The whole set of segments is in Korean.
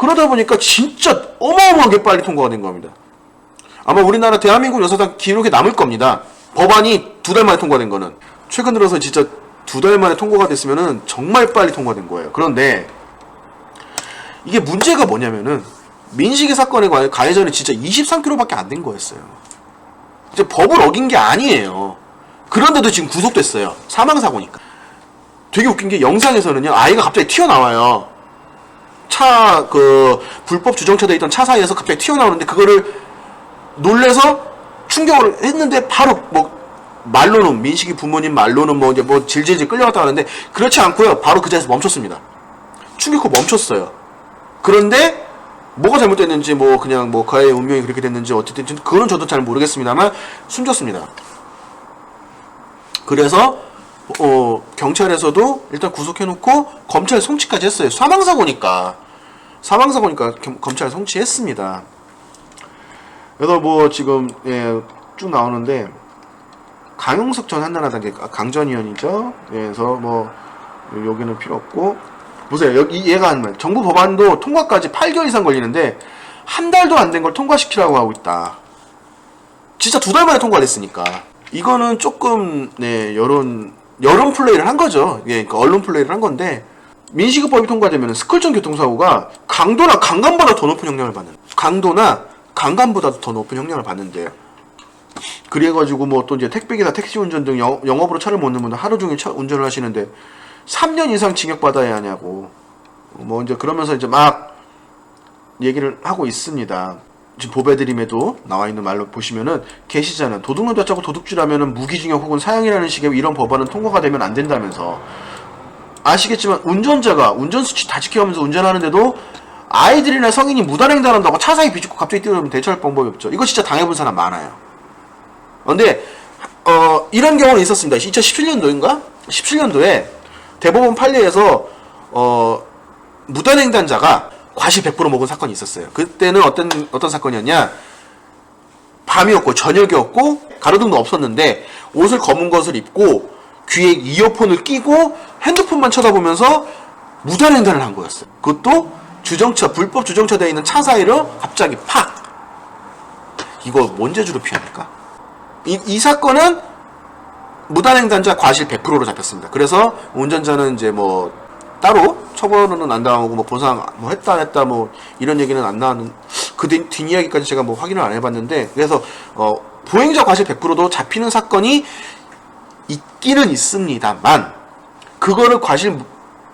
그러다 보니까 진짜 어마어마하게 빨리 통과가 된 겁니다. 아마 우리나라 대한민국 역사상 기록에 남을 겁니다. 법안이 2달 만에 통과된 거는. 최근 들어서 진짜 2달 만에 통과가 됐으면은 정말 빨리 통과된 거예요. 그런데 이게 문제가 뭐냐면은 민식이 사건의 가해자는 진짜 23km밖에 안 된 거였어요. 이제 법을 어긴 게 아니에요. 그런데도 지금 구속됐어요. 사망사고니까. 되게 웃긴 게 영상에서는요, 아이가 갑자기 튀어나와요. 불법 주정차돼 있던 차 사이에서 갑자기 튀어나오는데, 그거를 놀래서 충격을 했는데, 바로 말로는, 민식이 부모님 말로는 질질질 끌려갔다 하는데, 그렇지 않고요. 바로 그 자리에서 멈췄습니다. 충격 후 멈췄어요. 그런데, 뭐가 잘못됐는지, 그냥 그의 운명이 그렇게 됐는지, 어쨌든, 그거는 저도 잘 모르겠습니다만, 숨졌습니다. 그래서, 경찰에서도 일단 구속해놓고, 검찰 송치까지 했어요. 사망사고니까 검찰 송치했습니다. 그래서 지금, 쭉 나오는데, 강용석 전 한나라당 강전 의원이죠. 그래서 여기는 필요 없고, 보세요. 여기 얘가 한 말. 정부 법안도 통과까지 8개월 이상 걸리는데 한 달도 안 된 걸 통과시키라고 하고 있다. 진짜 2달 만에 통과됐으니까. 이거는 조금 여론 플레이를 한 거죠. 그러니까 언론 플레이를 한 건데, 민식이법이 통과되면 스컬전 교통사고가 강도나 강간보다 더 높은 형량을 받는. 강도나 강간보다 더 높은 형량을 받는데요. 그래가지고 또 이제 택배기사, 택시 운전 등 영업으로 차를 못 넣는 분들 하루 종일 운전을 하시는데 3년 이상 징역받아야 하냐고. 이제 그러면서 이제 막 얘기를 하고 있습니다. 지금 보배드림에도 나와 있는 말로 보시면은 계시잖아요. 도둑놈 자짜고 도둑질하면은 무기징역 혹은 사형이라는 식의 이런 법안은 통과가 되면 안 된다면서. 아시겠지만 운전자가 운전수치 다 지켜가면서 운전하는데도 아이들이나 성인이 무단횡단한다고 차 사이 비집고 갑자기 뛰어오면 대처할 방법이 없죠. 이거 진짜 당해본 사람 많아요. 근데 이런 경우는 있었습니다. 2017년도인가? 17년도에 대법원 판례에서 무단횡단자가 과실 100% 먹은 사건이 있었어요. 그때는 어떤 사건이었냐? 밤이었고 저녁이었고 가로등도 없었는데 옷을 검은 것을 입고 귀에 이어폰을 끼고 핸드폰만 쳐다보면서 무단횡단을 한 거였어요. 그것도 불법 주정차되어 있는 차 사이로 갑자기 팍! 이거 뭔 재주로 피합니까? 이 사건은 무단횡단자 과실 100%로 잡혔습니다. 그래서 운전자는 이제 따로 처벌은 안 당하고 보상 했다 안 했다 이런 얘기는 안 나왔는. 그 뒷이야기까지 제가 확인을 안 해봤는데, 그래서 보행자 과실 100%도 잡히는 사건이 있기는 있습니다만, 그거를 과실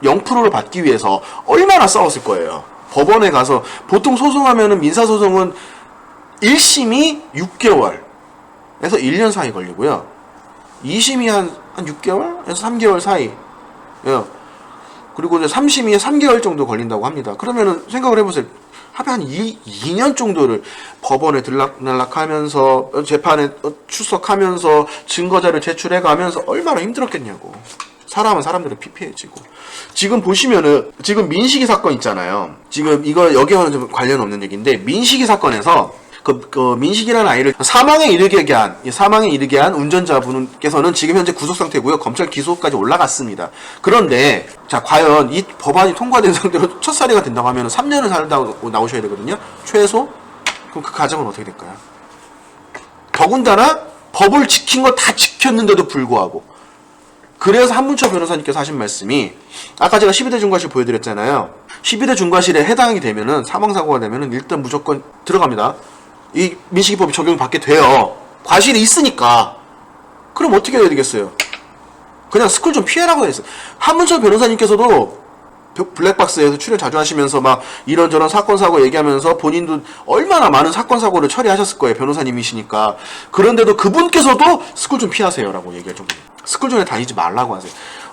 0%를 받기 위해서 얼마나 싸웠을 거예요. 법원에 가서 보통 소송하면은 민사소송은 1심이 6개월에서 1년 사이 걸리고요. 2심이 한 6개월에서 3개월 사이. 그리고 이제 3심이 3개월 정도 걸린다고 합니다. 그러면은 생각을 해보세요. 합의 한 2년 정도를 법원에 들락날락하면서 재판에 출석하면서 증거자를 제출해가면서 얼마나 힘들었겠냐고. 사람은 사람들을 피폐해지고. 지금 보시면은 지금 민식이 사건 있잖아요. 지금 이거 여기와는 좀 관련 없는 얘기인데, 민식이 사건에서 그 민식이라는 아이를 사망에 이르게 한 운전자분께서는 지금 현재 구속 상태고요. 검찰 기소까지 올라갔습니다. 그런데 자, 과연 이 법안이 통과된 상태로 첫 살해가 된다고 하면 3년을 살다고 나오셔야 되거든요. 최소. 그럼 그 가정은 어떻게 될까요? 더군다나 법을 지킨 거 다 지켰는데도 불구하고. 그래서 한문철 변호사님께서 하신 말씀이, 아까 제가 12대 중과실 보여드렸잖아요. 12대 중과실에 해당이 되면은, 사망사고가 되면은 일단 무조건 들어갑니다. 이 민식이법이 적용받게 돼요. 과실이 있으니까. 그럼 어떻게 해야 되겠어요? 그냥 스쿨 좀 피해라고 했어요. 한문철 변호사님께서도 블랙박스에서 출연 자주 하시면서 이런저런 사건 사고 얘기하면서 본인도 얼마나 많은 사건 사고를 처리하셨을 거예요. 변호사님이시니까. 그런데도 그분께서도 스쿨 좀 피하세요라고 얘기할 정도로. 스쿨존에 다니지 말라고 하세요.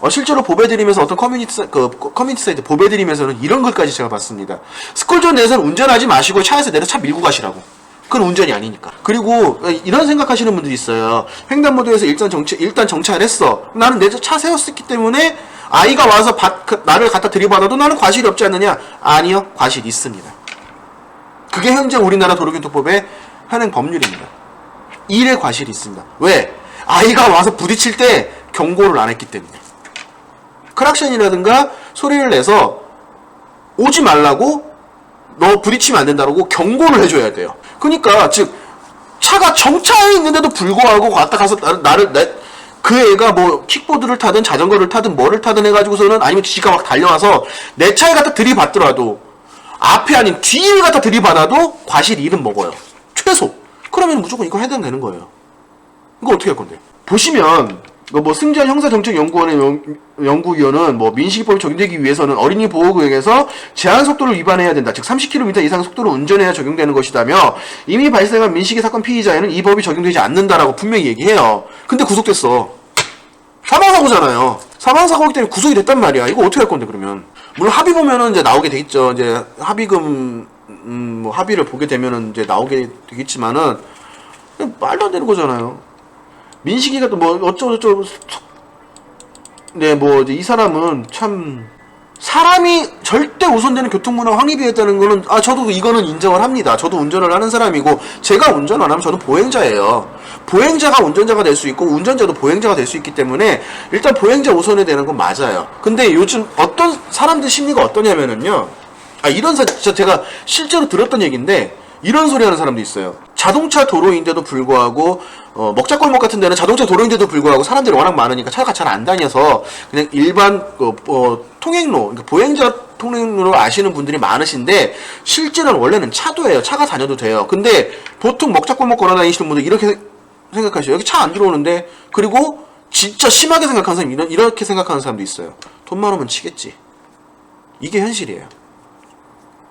실제로 보배드림에서 어떤 커뮤니티 사이트 보배드림에서는 이런 글까지 제가 봤습니다. 스쿨존 내에서는 운전하지 마시고 차에서 내려 차 밀고 가시라고. 그건 운전이 아니니까. 그리고 이런 생각하시는 분들이 있어요. 횡단보도에서 일단 정차했어. 나는 내 차 세웠기 때문에 아이가 와서 나를 갖다 들이받아도 나는 과실이 없지 않느냐? 아니요, 과실이 있습니다. 그게 현재 우리나라 도로교통법의 현행 법률입니다. 일의 과실이 있습니다. 왜? 아이가 와서 부딪힐 때 경고를 안 했기 때문에. 크락션이라든가 소리를 내서 오지 말라고 너 부딪히면 안 된다고 경고를 해줘야 돼요. 그러니까 즉 차가 정차해 있는데도 불구하고 갔다 가서 그 애가 뭐 킥보드를 타든 자전거를 타든 뭐를 타든 해가지고서는 아니면 지가 막 달려와서 내 차에 갖다 들이받더라도 앞에 아닌 뒤를 갖다 들이받아도 과실 1은 먹어요. 최소. 그러면 무조건 이거 해당되는 거예요. 이거 어떻게 할 건데? 보시면 뭐 승재현 형사정책연구원의 연구위원은 뭐 민식이법이 적용되기 위해서는 어린이 보호구역에서 제한 속도를 위반해야 된다. 즉 30km 이상 속도로 운전해야 적용되는 것이다며 이미 발생한 민식이 사건 피의자에는 이 법이 적용되지 않는다라고 분명히 얘기해요. 근데 구속됐어. 사망사고잖아요. 사망사고이기 때문에 구속이 됐단 말이야. 이거 어떻게 할 건데 그러면? 물론 합의 보면은 이제 나오게 되겠죠. 이제 합의금 뭐 합의를 보게 되면은 이제 나오게 되겠지만은 말도 안 되는 거잖아요. 민식이가 또 뭐 어쩌고저쩌고 네 뭐 이제 이 사람은 참 사람이 절대 우선되는 교통문화 확립이었다는 거는 저도 이거는 인정을 합니다. 저도 운전을 하는 사람이고 제가 운전 안 하면 저는 보행자예요. 보행자가 운전자가 될 수 있고 운전자도 보행자가 될 수 있기 때문에 일단 보행자 우선에 되는 건 맞아요. 근데 요즘 어떤 사람들 심리가 어떠냐면은요. 이런 진짜 제가 실제로 들었던 얘기인데 이런 소리 하는 사람도 있어요. 자동차 도로인데도 불구하고 먹자골목 같은 데는 자동차 도로인데도 불구하고 사람들이 워낙 많으니까 차가 잘 안 다녀서 그냥 일반 통행로, 그러니까 보행자 통행로를 아시는 분들이 많으신데 실제로는 원래는 차도예요. 차가 다녀도 돼요. 근데 보통 먹자골목 걸어 다니시는 분들 이렇게 생각하셔요. 여기 차 안 들어오는데. 그리고 진짜 심하게 생각하는 사람이 이렇게 생각하는 사람도 있어요. 돈 많으면 치겠지. 이게 현실이에요.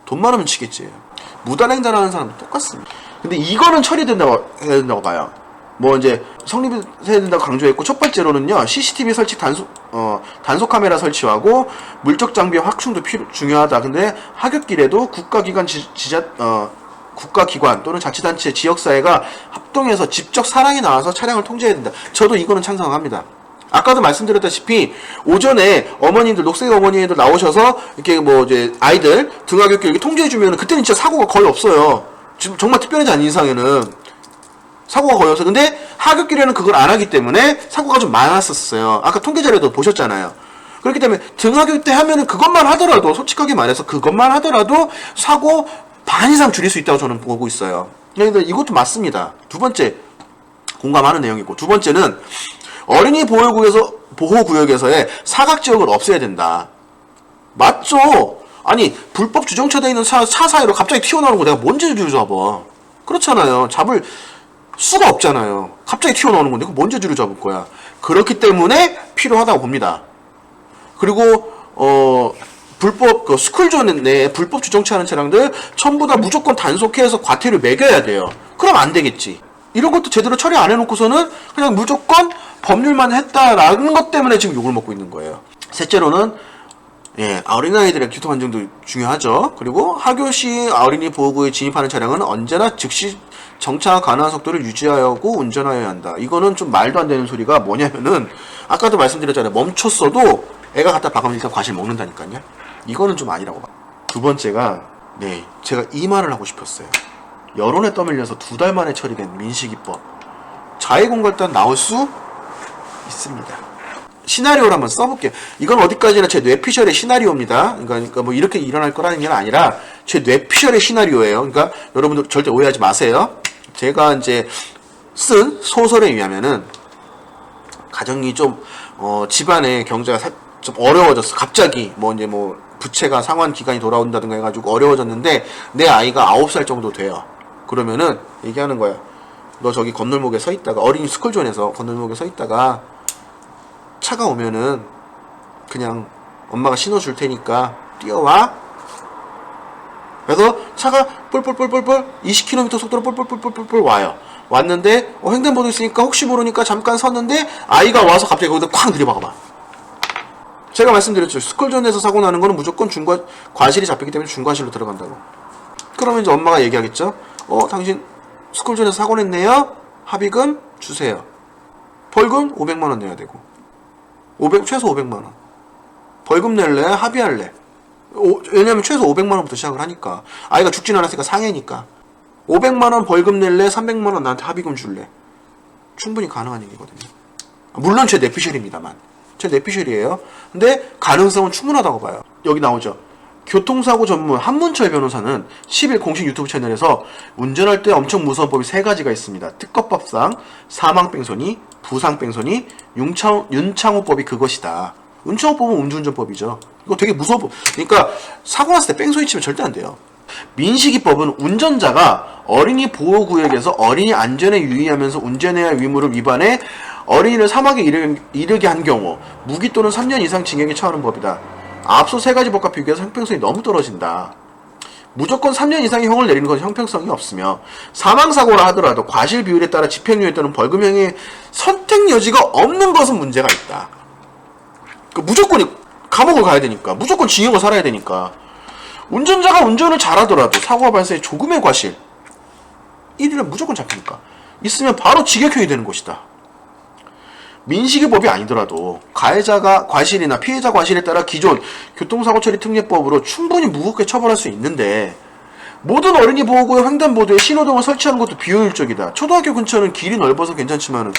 돈 많으면 치겠지. 무단횡단하는 사람도 똑같습니다. 근데 이거는 처리된다고 해야 된다고 봐요. 뭐 이제 성립해야 된다고 강조했고, 첫 번째로는요 CCTV 설치 단속 카메라 설치하고 물적 장비의 확충도 중요하다. 근데 하굣길에도 국가기관 또는 자치단체 지역사회가 합동해서 직접 사람이 나와서 차량을 통제해야 된다. 저도 이거는 찬성합니다. 아까도 말씀드렸다시피 오전에 어머님들 녹색 어머니들 나오셔서 이렇게 뭐 이제 아이들 등하굣길 이렇게 통제해주면 그때는 진짜 사고가 거의 없어요. 지금 정말 특별하지 않은 이상에는 사고가 거의 없어요. 근데 하굣길에는 그걸 안 하기 때문에 사고가 좀 많았었어요. 아까 통계 자료도 보셨잖아요. 그렇기 때문에 등하굣 때 하면은 그것만 하더라도 솔직하게 말해서 그것만 하더라도 사고 반 이상 줄일 수 있다고 저는 보고 있어요. 그런데 이것도 맞습니다. 두 번째 공감하는 내용이고, 두 번째는 어린이 보호구역에서의 사각지역을 없애야 된다. 맞죠? 아니 불법 주정차되어 있는 차 사이로 갑자기 튀어나오는 거 내가 뭔 죄를 잡아. 그렇잖아요. 잡을 수가 없잖아요. 갑자기 튀어나오는 건데 뭔 죄를 잡을 거야. 그렇기 때문에 필요하다고 봅니다. 그리고 불법 스쿨존 내에 불법 주정차하는 차량들 전부 다 무조건 단속해서 과태료 매겨야 돼요. 그럼 안 되겠지. 이런 것도 제대로 처리 안 해놓고서는 그냥 무조건 법률만 했다라는 것 때문에 지금 욕을 먹고 있는 거예요. 셋째로는 어린아이들의 교통안전도 중요하죠. 그리고 하교시 어린이 보호구에 진입하는 차량은 언제나 즉시 정차 가능한 속도를 유지하고 운전하여야 한다. 이거는 좀 말도 안 되는 소리가 뭐냐면은 아까도 말씀드렸잖아요. 멈췄어도 애가 갖다 박으면 일단 과실 먹는다니까요. 이거는 좀 아니라고 봐. 두 번째가 제가 이 말을 하고 싶었어요. 여론에 떠밀려서 2달 만에 처리된 민식이법 자해공갈단 나올 수 있습니다. 시나리오를 한번 써볼게요. 이건 어디까지나 제 뇌피셜의 시나리오입니다. 그러니까 뭐 이렇게 일어날 거라는 게 아니라 제 뇌피셜의 시나리오예요. 그러니까 여러분들 절대 오해하지 마세요. 제가 이제 쓴 소설에 의하면은 가정이 좀 집안의 경제가 좀 어려워졌어. 갑자기 뭐 부채가 상환 기간이 돌아온다든가 해가지고 어려워졌는데 내 아이가 9살 정도 돼요. 그러면은 얘기하는 거야. 너 저기 건널목에 서 있다가 어린이 스쿨존에서 건널목에 서 있다가 차가 오면은 그냥 엄마가 신호 줄 테니까 뛰어와. 그래서 차가 뿔뿔뿔뿔뿔 20km 속도로 뿔뿔뿔뿔뿔 와요. 왔는데 횡단보도 있으니까 혹시 모르니까 잠깐 섰는데 아이가 와서 갑자기 거기다 쾅 들이박아봐. 제가 말씀드렸죠. 스쿨존에서 사고 나는 거는 무조건 과실이 잡히기 때문에 중과실로 들어간다고. 그러면 이제 엄마가 얘기하겠죠. 당신 스쿨존에서 사고 냈네요. 합의금 주세요. 벌금 500만원 내야 되고. 최소 500만원. 벌금 낼래? 합의할래? 왜냐면 최소 500만원부터 시작을 하니까. 아이가 죽진 않았으니까 상해니까. 500만원 벌금 낼래? 300만원 나한테 합의금 줄래? 충분히 가능한 얘기거든요. 물론 제 뇌피셜입니다만. 제 뇌피셜이에요. 근데 가능성은 충분하다고 봐요. 여기 나오죠. 교통사고 전문 한문철 변호사는 10일 공식 유튜브 채널에서 운전할 때 엄청 무서운 법이 3가지가 있습니다. 특허법상 사망뺑소니, 부상뺑소니, 윤창호법이 그것이다. 윤창호법은 음주운전법이죠. 이거 되게 무서워. 그러니까 사고 났을 때 뺑소니 치면 절대 안 돼요. 민식이법은 운전자가 어린이 보호구역에서 어린이 안전에 유의하면서 운전해야 할 의무를 위반해 어린이를 사망에 이르게 한 경우 무기 또는 3년 이상 징역에 처하는 법이다. 앞서 3가지 법과 비교해서 형평성이 너무 떨어진다. 무조건 3년 이상의 형을 내리는 건 형평성이 없으며 사망사고라 하더라도 과실 비율에 따라 집행유예 또는 벌금형의 선택 여지가 없는 것은 문제가 있다. 무조건 감옥을 가야 되니까, 무조건 징역을 살아야 되니까, 운전자가 운전을 잘하더라도 사고가 발생해 조금의 과실 1일은 무조건 잡히니까 있으면 바로 징역형이 되는 것이다. 민식이 법이 아니더라도 가해자가 과실이나 피해자 과실에 따라 기존 교통사고처리특례법으로 충분히 무겁게 처벌할 수 있는데 모든 어린이 보호구역 횡단보도에 신호등을 설치하는 것도 비효율적이다. 초등학교 근처는 길이 넓어서 괜찮지만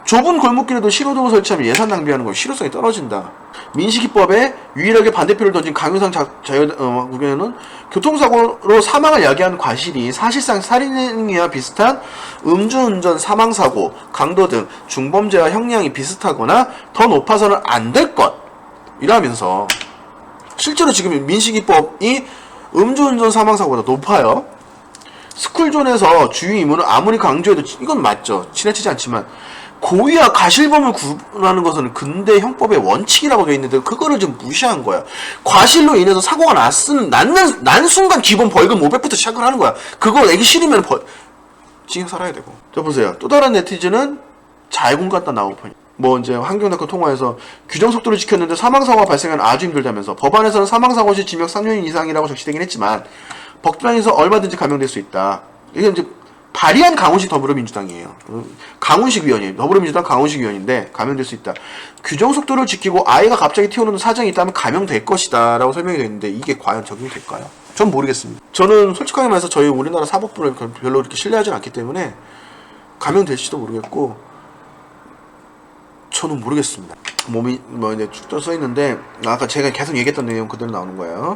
좁은 골목길에도 신호등을 설치하면 예산 낭비하는 건 실효성이 떨어진다. 민식이법에 유일하게 반대표를 던진 강효상 의견은 교통사고로 사망을 야기한 과실이 사실상 살인행위와 비슷한 음주운전 사망사고, 강도 등 중범죄와 형량이 비슷하거나 더 높아서는 안 될 것 이라면서 실제로 지금 민식이법이 음주운전 사망사고보다 높아요. 스쿨존에서 주의 의무는 아무리 강조해도 이건 맞죠. 지나치지 않지만 고의와 가실범을 구분하는 것은 근대 형법의 원칙이라고 되어 있는데 그거를 좀 무시한 거야. 과실로 인해서 사고가 난 순간 기본 벌금 500부터 시작을 하는 거야. 그거 내기 싫으면 징역 살아야 되고. 자 보세요. 또 다른 네티즌은 잘공 갖다 나온 편이. 이제 환경닷컴 통화에서 규정속도를 지켰는데 사망사고가 발생하면 아주 힘들다면서 법안에서는 사망사고 시 징역 3년 이상이라고 적시되긴 했지만 법정에서 얼마든지 감형될 수 있다. 이게 이제 발의한 강훈식 더불어민주당이에요. 강훈식 위원이에요. 더불어민주당 강훈식 위원인데 감형될 수 있다. 규정속도를 지키고 아이가 갑자기 튀어나오는 사정이 있다면 감형될 것이다 라고 설명이 되어 있는데 이게 과연 적용이 될까요? 전 모르겠습니다. 저는 솔직하게 말해서 저희 우리나라 사법부를 별로 그렇게 신뢰하지 않기 때문에 감형될지도 모르겠고 저는 모르겠습니다. 몸이 이제 쭉 떠 있는데 아까 제가 계속 얘기했던 내용 그대로 나오는 거예요.